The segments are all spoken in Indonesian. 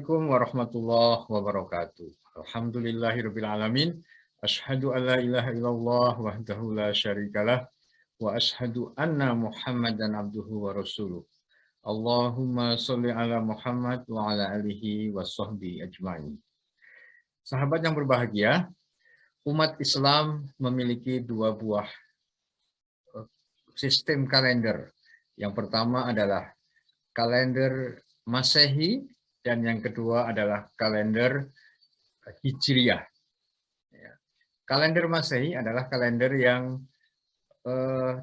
Assalamualaikum warahmatullahi wabarakatuh. Alhamdulillahirabbil alamin. Asyhadu an la ilaha illallah wahdahu la syarikalah wa asyhadu anna Muhammadan abduhu wa rasuluh. Allahumma sholli ala Muhammad wa ala alihi wa sahbihi ajma'in. Sahabat yang berbahagia, umat Islam memiliki dua buah sistem kalender. Yang pertama adalah kalender Masehi dan yang kedua adalah kalender Hijriah. Kalender Masehi adalah kalender yang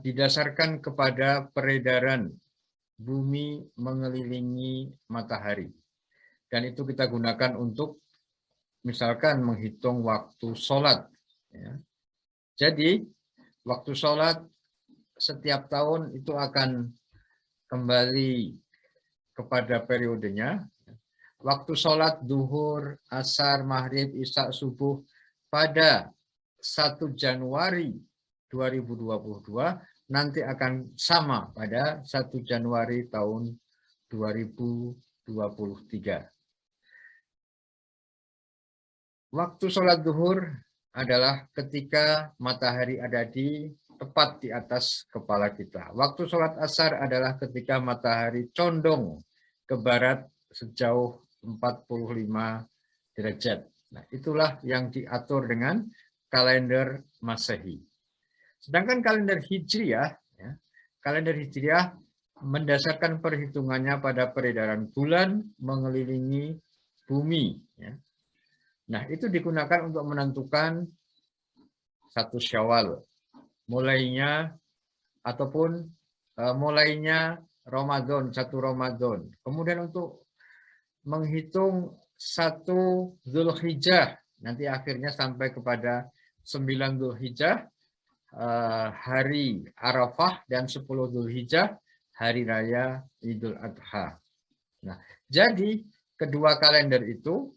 didasarkan kepada peredaran bumi mengelilingi matahari. Dan itu kita gunakan untuk misalkan menghitung waktu sholat. Jadi waktu sholat setiap tahun itu akan kembali kepada periodenya. Waktu sholat duhur, asar, maghrib, isya, subuh pada 1 Januari 2022 nanti akan sama pada 1 Januari tahun 2023. Waktu sholat duhur adalah ketika matahari ada tepat di atas kepala kita. Waktu sholat asar adalah ketika matahari condong ke barat sejauh 45 derajat. Nah, itulah yang diatur dengan kalender Masehi. Sedangkan kalender Hijriah, kalender Hijriah mendasarkan perhitungannya pada peredaran bulan mengelilingi bumi. Nah, itu digunakan untuk menentukan 1 Syawal. Mulainya Ramadan, 1 Ramadan. Kemudian untuk menghitung 1 Dzulhijjah, nanti akhirnya sampai kepada 9 Dzulhijjah, hari Arafah, dan 10 Dzulhijjah, hari raya Idul Adha. Nah, jadi kedua kalender itu,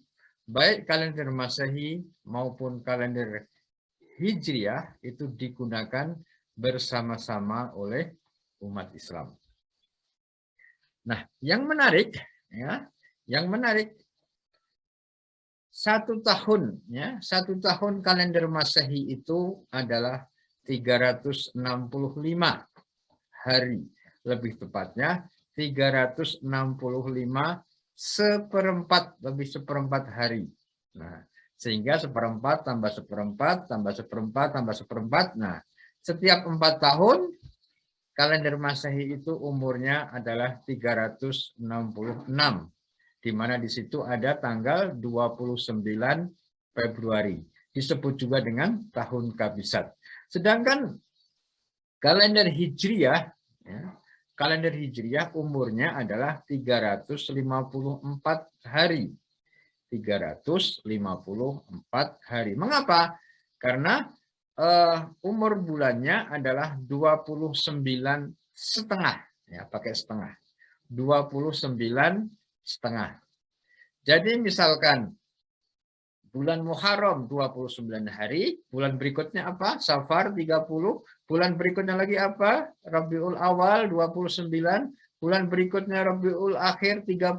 baik kalender Masehi maupun kalender Hijriah, itu digunakan bersama-sama oleh umat Islam. Nah, yang menarik, satu tahun kalender Masehi itu adalah 365 hari, lebih tepatnya 365 seperempat hari. Nah, sehingga seperempat tambah seperempat tambah seperempat tambah seperempat. Nah, setiap 4 tahun kalender Masehi itu umurnya adalah 366, di mana di situ ada tanggal 29 Februari. Disebut juga dengan tahun kabisat. Sedangkan kalender Hijriah, umurnya adalah 354 hari. 354 hari. Mengapa? Karena umur bulannya adalah 29,5, pakai setengah. 29,5. Jadi misalkan bulan Muharram 29 hari, bulan berikutnya apa? Safar 30, bulan berikutnya lagi apa? Rabiul Awal 29, bulan berikutnya Rabiul Akhir 30,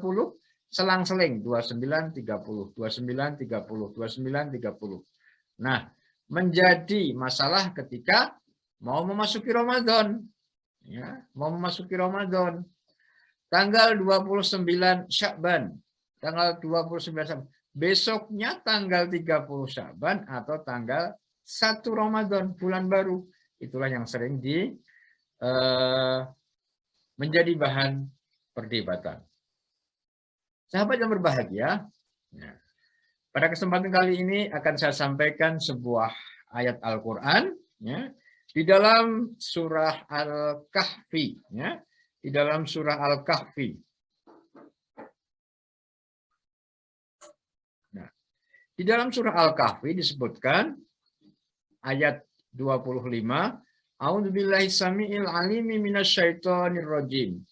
selang-seling 29, 30, 29, 30, 29, 30. Nah, menjadi masalah ketika mau memasuki Ramadan. Mau memasuki Ramadan. Tanggal 29 Sya'ban. Tanggal 29 Sya'ban. Besoknya tanggal 30 Sya'ban atau tanggal 1 Ramadan, bulan baru. Itulah yang sering menjadi bahan perdebatan. Sahabat yang berbahagia, pada kesempatan kali ini akan saya sampaikan sebuah ayat Al-Quran di dalam surah Al-Kahfi. Di dalam surah Al-Kahfi. Nah, di dalam surah Al-Kahfi disebutkan ayat 25, A'udzubillahi samiil alimi minasyaitonir rajim.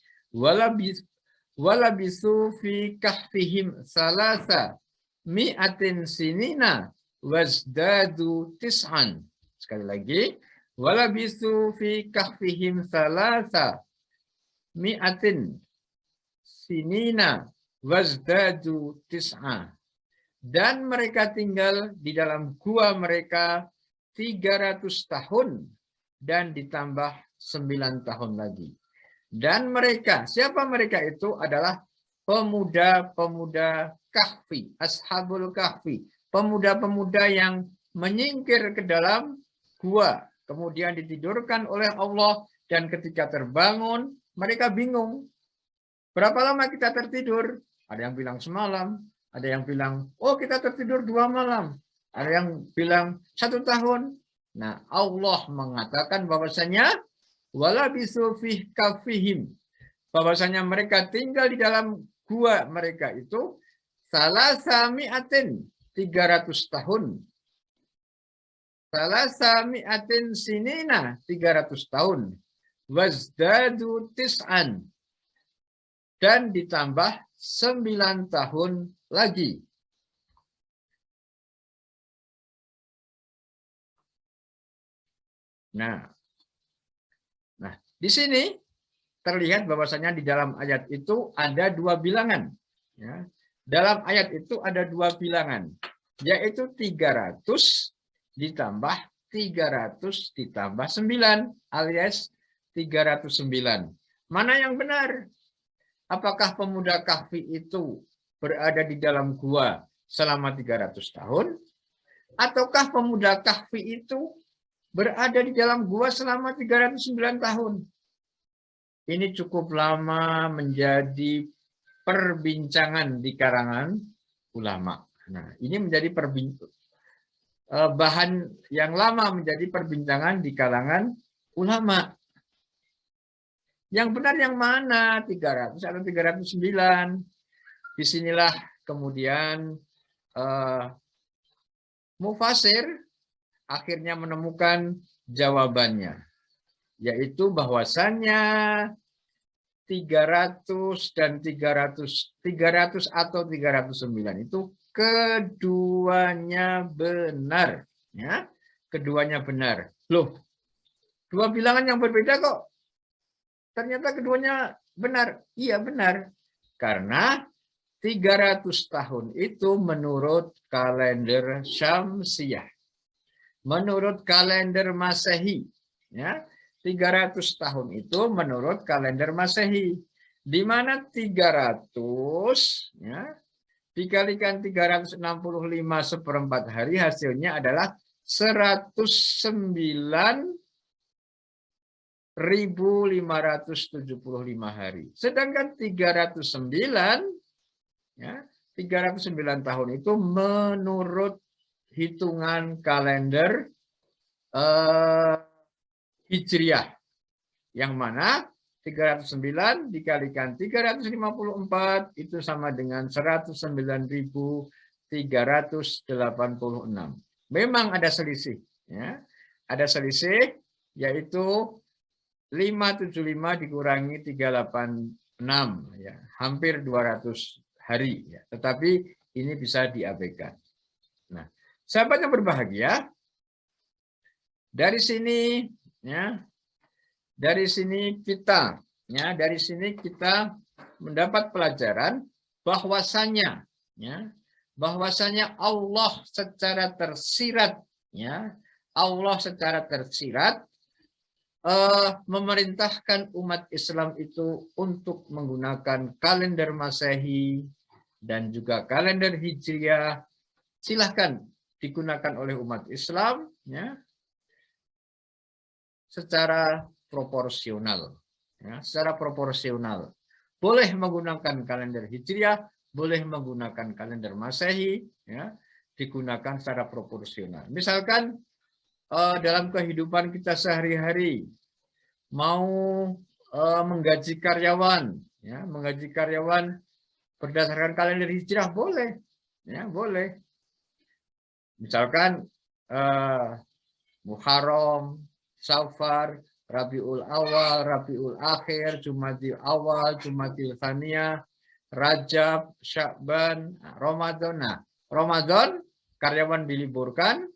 Walabisu fi kahfihim salasa mi'atin sinina wazdadu tis'an. Sekali lagi, walabisu fi kahfihim salasa mi'atin sinina wazdadu tis'a. Dan mereka tinggal di dalam gua mereka 300 tahun dan ditambah 9 tahun lagi. Dan mereka, siapa mereka itu adalah pemuda-pemuda Kahfi, Ashabul Kahfi, pemuda-pemuda yang menyingkir ke dalam gua, kemudian ditidurkan oleh Allah, dan ketika terbangun mereka bingung. Berapa lama kita tertidur? Ada yang bilang semalam, ada yang bilang, oh kita tertidur 2 malam. Ada yang bilang 1 tahun. Nah, Allah mengatakan bahwasanya walabisu fi kafihim, bahwasanya mereka tinggal di dalam gua mereka itu salasami'atin 300 tahun. Salasami'atin sinina 300 tahun. Wazdadu tis'an, dan ditambah 9 tahun lagi. Nah, di sini terlihat bahwasanya di dalam ayat itu ada 2 bilangan. Ya. Dalam ayat itu ada 2 bilangan, yaitu 300 ditambah 300 ditambah 9 alias 309. Mana yang benar? Apakah pemuda Kahfi itu berada di dalam gua selama 300 tahun? Ataukah pemuda Kahfi itu berada di dalam gua selama 309 tahun? Ini cukup lama menjadi perbincangan di kalangan ulama. Nah, ini menjadi bahan yang lama menjadi perbincangan di kalangan ulama. Yang benar yang mana? 300 atau 309? Disinilah kemudian Mufasir akhirnya menemukan jawabannya, yaitu bahwasannya 300 dan 300 atau 309 itu keduanya benar, ya. Keduanya benar. Loh, 2 bilangan yang berbeda kok. Ternyata keduanya benar. Iya benar. Karena 300 tahun itu menurut kalender Syamsiyah. Menurut kalender Masehi. Ya, 300 tahun itu menurut kalender Masehi. Di mana 300 ya, dikalikan 365 seperempat hari, hasilnya adalah 109.575 hari. Sedangkan 309 ya, 309 tahun itu menurut hitungan kalender Hijriah, yang mana 309 dikalikan 354 itu sama dengan 109.386. Memang ada selisih, ya. Ada selisih, yaitu 575 dikurangi 386, ya, hampir 200 hari, ya. Tetapi ini bisa diabaikan. Nah, sahabat yang berbahagia, dari sini, ya, dari sini kita mendapat pelajaran bahwasanya, ya, bahwasanya Allah secara tersirat, ya, Allah secara tersirat memerintahkan umat Islam itu untuk menggunakan kalender Masehi dan juga kalender Hijriah. Silahkan digunakan oleh umat Islam, ya, secara proporsional, ya, secara proporsional. Boleh menggunakan kalender Hijriah, boleh menggunakan kalender Masehi, ya, digunakan secara proporsional. Misalkan dalam kehidupan kita sehari-hari mau menggaji karyawan, ya, menggaji karyawan berdasarkan kalender Hijriah boleh, ya, boleh. Misalkan Muharram, Safar, Rabiul Awal, Rabiul Akhir, Jumadil Awal, Jumadil Tsaniyah, Rajab, Sya'ban, Ramadan. Nah, Ramadan karyawan diliburkan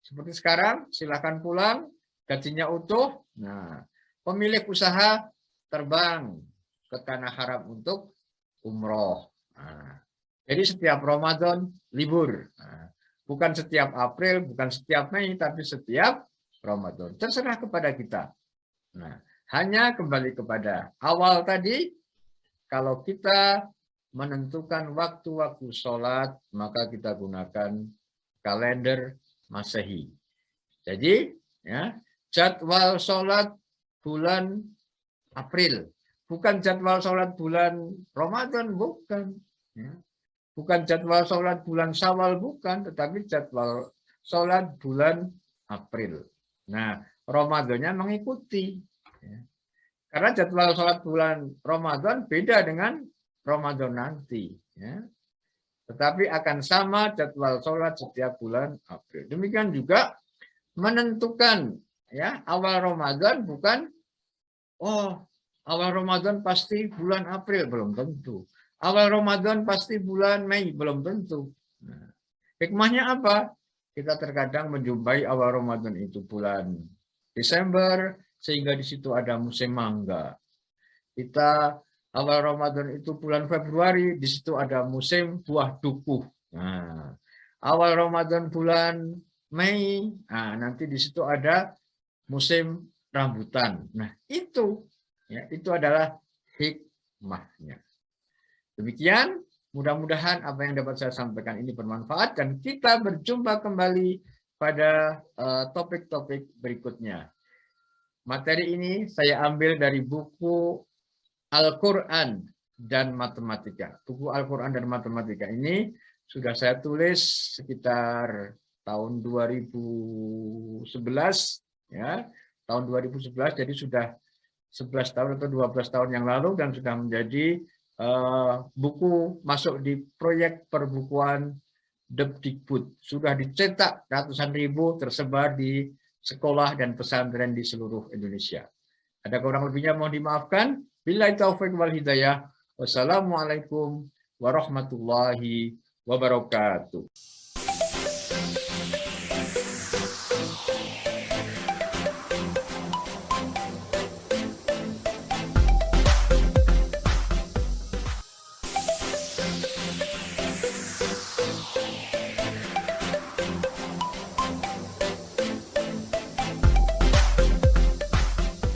seperti sekarang, silakan pulang, gajinya utuh. Nah, pemilik usaha terbang ke tanah haram untuk umroh. Nah, jadi setiap Ramadan libur. Nah, bukan setiap April, bukan setiap Mei, tapi setiap Ramadan. Terserah kepada kita. Nah, hanya kembali kepada awal tadi, kalau kita menentukan waktu-waktu sholat, maka kita gunakan kalender Masehi. Jadi, ya, jadwal sholat bulan April, bukan jadwal sholat bulan Ramadan, bukan. Ya. Bukan jadwal sholat bulan Syawal, bukan, tetapi jadwal sholat bulan April. Nah, Ramadannya mengikuti. Ya. Karena jadwal sholat bulan Ramadan beda dengan Ramadan nanti. Ya. Tetapi akan sama jadwal sholat setiap bulan April. Demikian juga menentukan ya awal Ramadan bukan awal Ramadan pasti bulan April, belum tentu. Awal Ramadan pasti bulan Mei, belum tentu. Nah, hikmahnya apa? Kita terkadang menjumpai awal Ramadan itu bulan Desember, sehingga di situ ada musim mangga. Kita awal Ramadan itu bulan Februari, di situ ada musim buah dukuh. Nah, awal Ramadan bulan Mei, nah, nanti di situ ada musim rambutan. Nah, itu adalah hikmahnya. Demikian, mudah-mudahan apa yang dapat saya sampaikan ini bermanfaat dan kita berjumpa kembali pada topik-topik berikutnya. Materi ini saya ambil dari buku Al-Quran dan Matematika. Buku Al-Quran dan Matematika ini sudah saya tulis sekitar tahun 2011, ya, tahun 2011, jadi sudah 11 tahun atau 12 tahun yang lalu dan sudah menjadi buku masuk di proyek perbukuan Depdikbud. Sudah dicetak ratusan ribu, tersebar di sekolah dan pesantren di seluruh Indonesia. Ada kurang lebihnya mohon dimaafkan. Billahi taufiq wal hidayah. Wassalamualaikum warahmatullahi wabarakatuh.